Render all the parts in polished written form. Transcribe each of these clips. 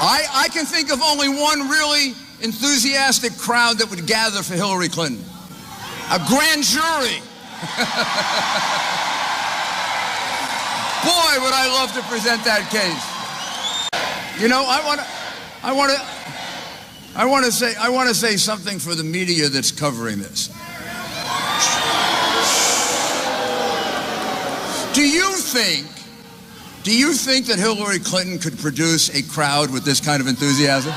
I can think of only one really enthusiastic crowd that would gather for Hillary Clinton. A grand jury. Boy, would I love to present that case. You know, I want to say something for the media that's covering this. Do you think that Hillary Clinton could produce a crowd with this kind of enthusiasm?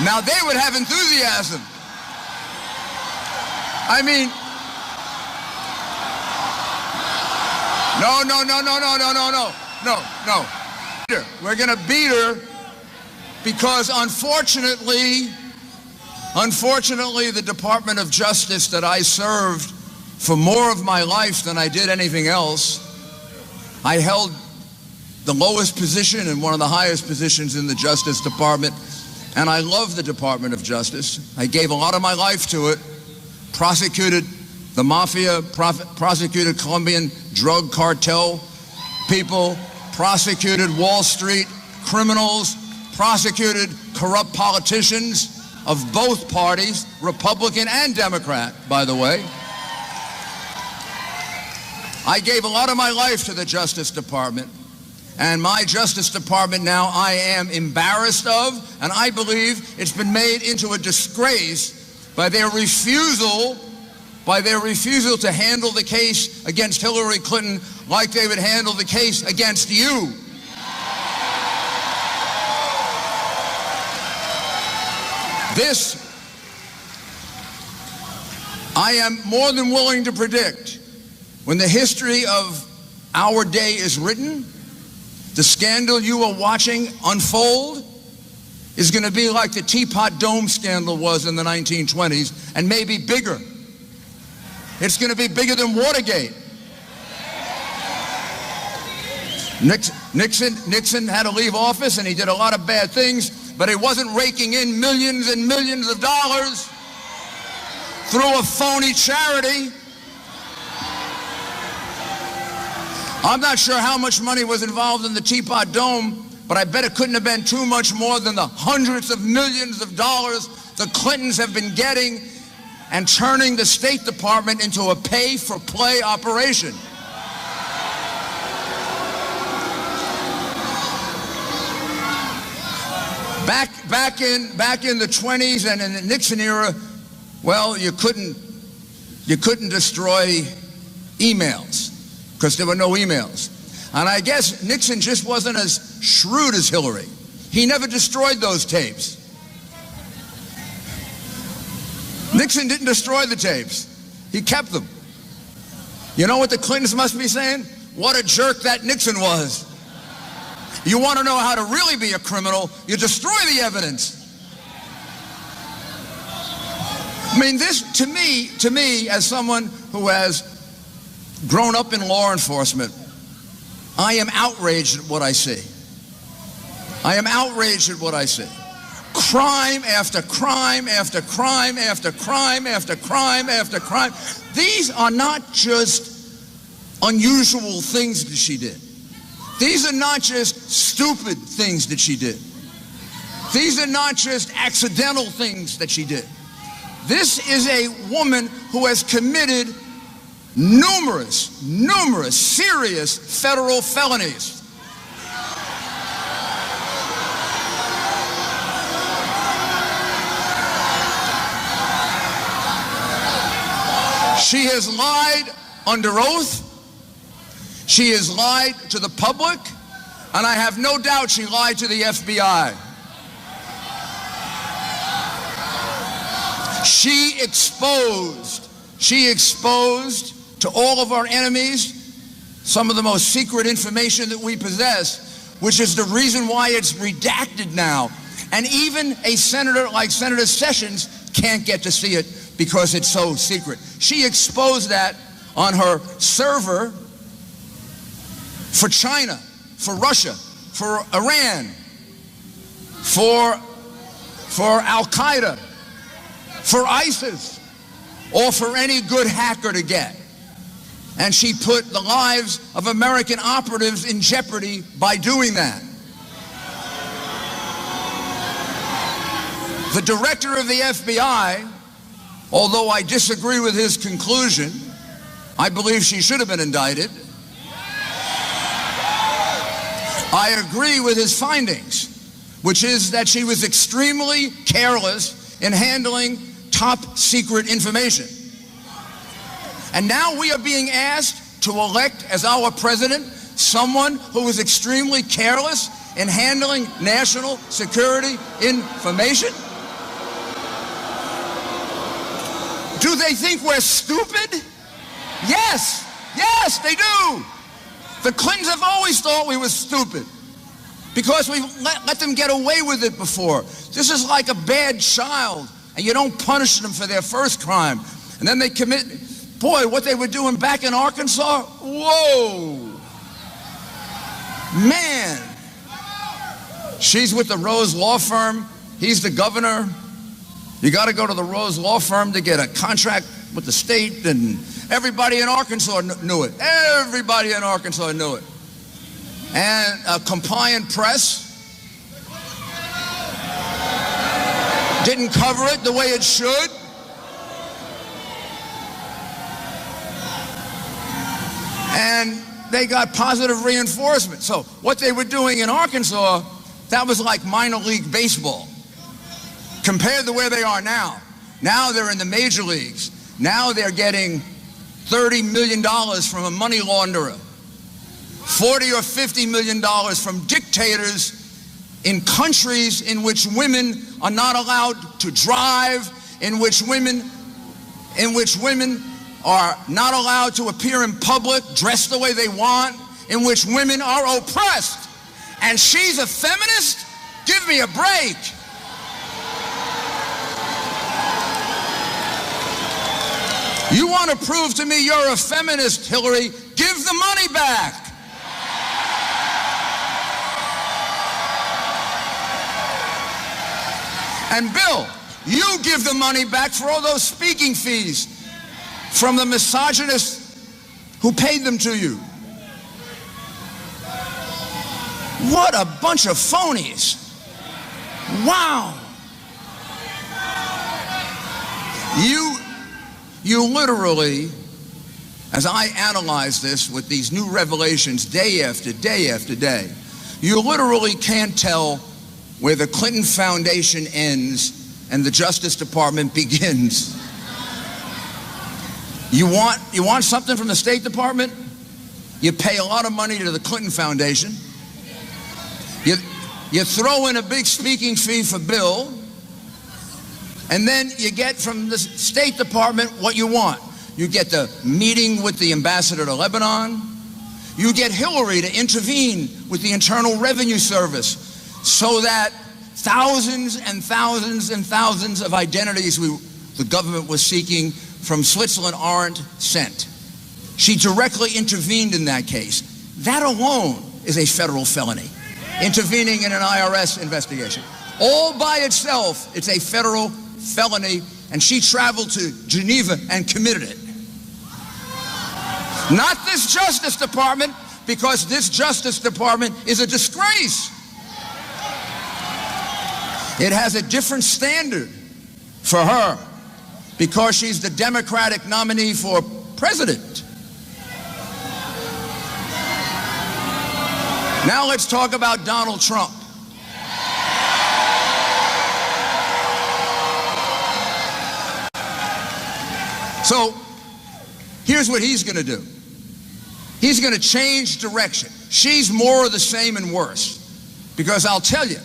Now they would have enthusiasm. I mean, no. We're going to beat her because unfortunately, the Department of Justice that I served for more of my life than I did anything else, I held the lowest position and one of the highest positions in the Justice Department, and I love the Department of Justice. I gave a lot of my life to it, prosecuted the mafia, prosecuted Colombian drug cartel people, prosecuted Wall Street criminals, prosecuted corrupt politicians of both parties, Republican and Democrat, by the way. I gave a lot of my life to the Justice Department, and my Justice Department now I am embarrassed of, and I believe it's been made into a disgrace by their refusal to handle the case against Hillary Clinton like they would handle the case against you. This, I am more than willing to predict, when the history of our day is written, the scandal you are watching unfold is going to be like the Teapot Dome scandal was in the 1920s, and maybe bigger. It's going to be bigger than Watergate. Nixon had to leave office, and he did a lot of bad things, but he wasn't raking in millions and millions of dollars through a phony charity. I'm not sure how much money was involved in the Teapot Dome, but I bet it couldn't have been too much more than the hundreds of millions of dollars the Clintons have been getting and turning the State Department into a pay-for-play operation. Back in the 20s and in the Nixon era, well, you couldn't destroy emails because there were no emails. And I guess Nixon just wasn't as shrewd as Hillary. He never destroyed those tapes. Nixon didn't destroy the tapes. He kept them. You know what the Clintons must be saying? What a jerk that Nixon was. You want to know how to really be a criminal, you destroy the evidence. I mean, this, to me, as someone who has grown up in law enforcement, I am outraged at what I see. I am outraged at what I see. Crime after crime after crime after crime after crime after crime. These are not just unusual things that she did. These are not just stupid things that she did. These are not just accidental things that she did. This is a woman who has committed numerous serious federal felonies. She has lied under oath. She has lied to the public, and I have no doubt she lied to the FBI. She exposed to all of our enemies some of the most secret information that we possess, which is the reason why it's redacted now. And even a senator like Senator Sessions can't get to see it because it's so secret. She exposed that on her server for China, for Russia, for Iran, for Al-Qaeda, for ISIS, or for any good hacker to get. And she put the lives of American operatives in jeopardy by doing that. The director of the FBI, although I disagree with his conclusion, I believe she should have been indicted. I agree with his findings, which is that she was extremely careless in handling top secret information. And now we are being asked to elect as our president someone who was extremely careless in handling national security information? Do they think we're stupid? Yes, yes, they do. The Clintons have always thought we were stupid because we let them get away with it before. This is like a bad child, and you don't punish them for their first crime. And then they commit, boy, what they were doing back in Arkansas, whoa. Man. She's with the Rose Law Firm. He's the governor. You got to go to the Rose Law Firm to get a contract with the state, and everybody in Arkansas knew it. Everybody in Arkansas knew it. And a compliant press didn't cover it the way it should. And they got positive reinforcement. So what they were doing in Arkansas, that was like minor league baseball compared to where they are now. Now they're in the major leagues. Now they're getting $30 million from a money launderer, $40 or $50 million from dictators in countries in which women are not allowed to drive, in which women are not allowed to appear in public, dress the way they want, in which women are oppressed. And she's a feminist? Give me a break. You want to prove to me you're a feminist, Hillary? Give the money back. And Bill, you give the money back for all those speaking fees from the misogynists who paid them to you. What a bunch of phonies. Wow. You literally, as I analyze this with these new revelations day after day after day, you literally can't tell where the Clinton Foundation ends and the Justice Department begins. You want something from the State Department? You pay a lot of money to the Clinton Foundation. You throw in a big speaking fee for Bill, and then you get from the State Department what you want. You get the meeting with the ambassador to Lebanon. You get Hillary to intervene with the Internal Revenue Service so that thousands and thousands and thousands of identities the government was seeking from Switzerland aren't sent. She directly intervened in that case. That alone is a federal felony, intervening in an IRS investigation. All by itself, it's a federal felony, and she traveled to Geneva and committed it. Not this Justice Department, because this Justice Department is a disgrace. It has a different standard for her because she's the Democratic nominee for president. Now let's talk about Donald Trump. So here's what he's going to do. He's going to change direction. She's more of the same and worse. Because I'll tell you,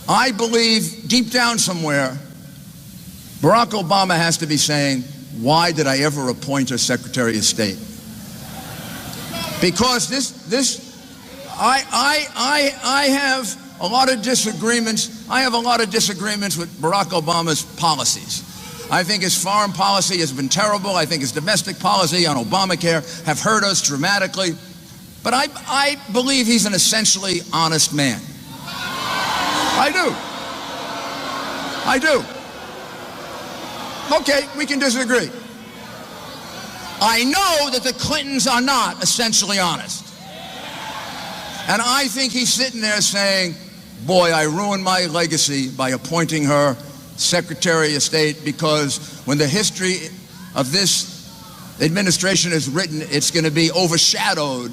I believe deep down somewhere, Barack Obama has to be saying, why did I ever appoint her Secretary of State? Because I have a lot of disagreements. I have a lot of disagreements with Barack Obama's policies. I think his foreign policy has been terrible. I think his domestic policy on Obamacare have hurt us dramatically. But I believe he's an essentially honest man. I do. Okay, we can disagree. I know that the Clintons are not essentially honest. And I think he's sitting there saying, boy, I ruined my legacy by appointing her Secretary of State, because when the history of this administration is written, it's going to be overshadowed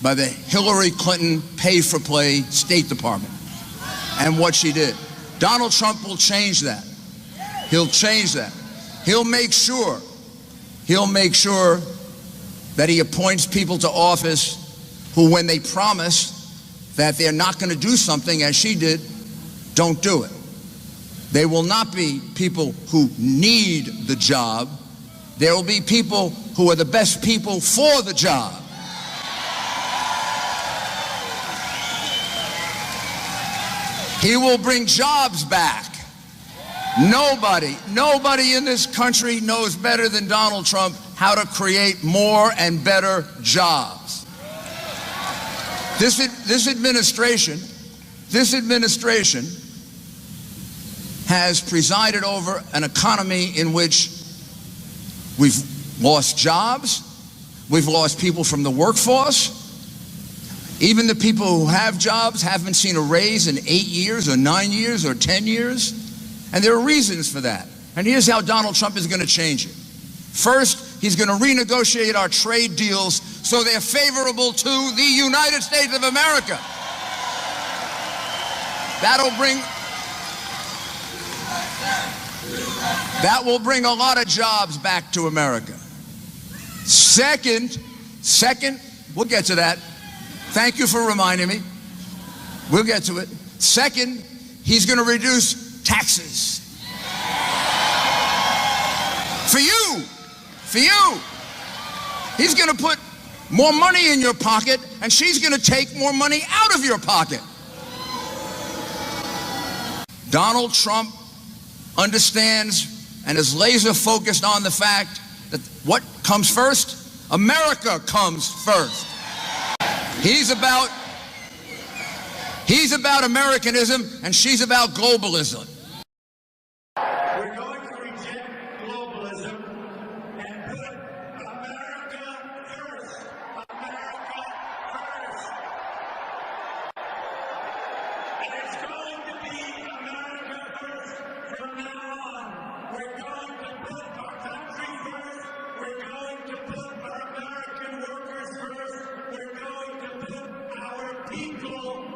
by the Hillary Clinton pay-for-play State Department and what she did. Donald Trump will change that. He'll change that. He'll make sure that he appoints people to office who, when they promise that they're not going to do something as she did, don't do it. They will not be people who need the job. There will be people who are the best people for the job. He will bring jobs back. Nobody in this country knows better than Donald Trump how to create more and better jobs. This administration has presided over an economy in which we've lost jobs, we've lost people from the workforce. Even the people who have jobs haven't seen a raise in 8 years or 9 years or 10 years. And there are reasons for that. And here's how Donald Trump is going to change it. First, he's going to renegotiate our trade deals so they're favorable to the United States of America. That will bring a lot of jobs back to America. Second, we'll get to that. Thank you for reminding me. We'll get to it. Second, he's going to reduce taxes. For you. He's going to put more money in your pocket, and she's going to take more money out of your pocket. Donald Trump understands and is laser focused on the fact that what comes first? America comes first. He's about Americanism, and she's about globalism. We're going to reject globalism and put America first. America first. And it's going to be America first from now on. We're going to put our country first. We're going to put our American workers first. We're going to put our people